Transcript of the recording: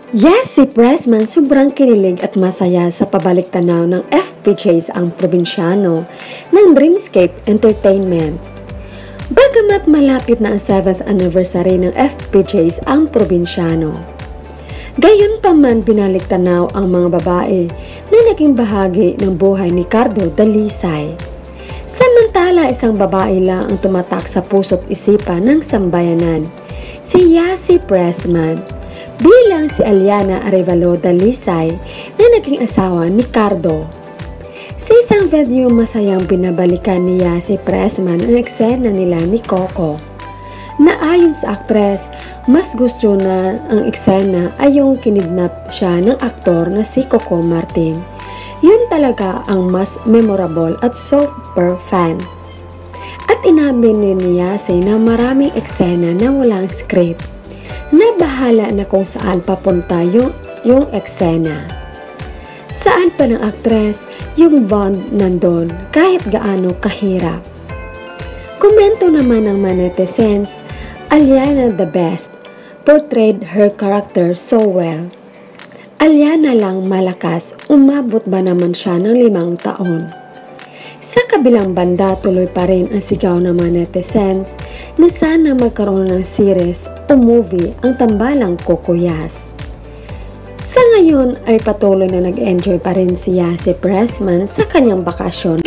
Yes, si Pressman sobrang kinilig at masaya sa pabalik-tanaw ng FPJs ang probinsyano ng Dreamscape Entertainment. Bagamat malapit na ang 7th anniversary ng FPJs ang probinsyano. Gayon pa man binalik-tanaw ang mga babae na naging bahagi ng buhay ni Cardo Dalisay. Samantala isang babae lang ang tumatak sa puso't isipan ng sambayanan, si Yasi Pressman. Bilang si Aliana Arevalo Dalisay na naging asawa ni Cardo. Sa isang video masayang binabalikan ni Yasi Pressman ang eksena nila ni Coco, na ayon sa aktres, mas gusto na ang eksena ay yung kinidnap siya ng aktor na si Coco Martin. Yun talaga ang mas memorable at super fan. At inamin ni Yasi na maraming eksena na walang script, na bahala na kung saan papunta yung eksena. Saan pa ng aktres, yung bond nandun kahit gaano kahirap. Komento naman ng mga netizens, Aliana the best, portrayed her character so well. Aliana lang malakas, umabot ba naman siya ng 5 taon? Sa kabilang banda, tuloy pa rin ang sigaw ng mga netizens na sana magkaroon ng series o movie ang tambalang Kukuyas. Sa ngayon ay patuloy na nag-enjoy pa rin si Yasi Pressman sa kanyang bakasyon.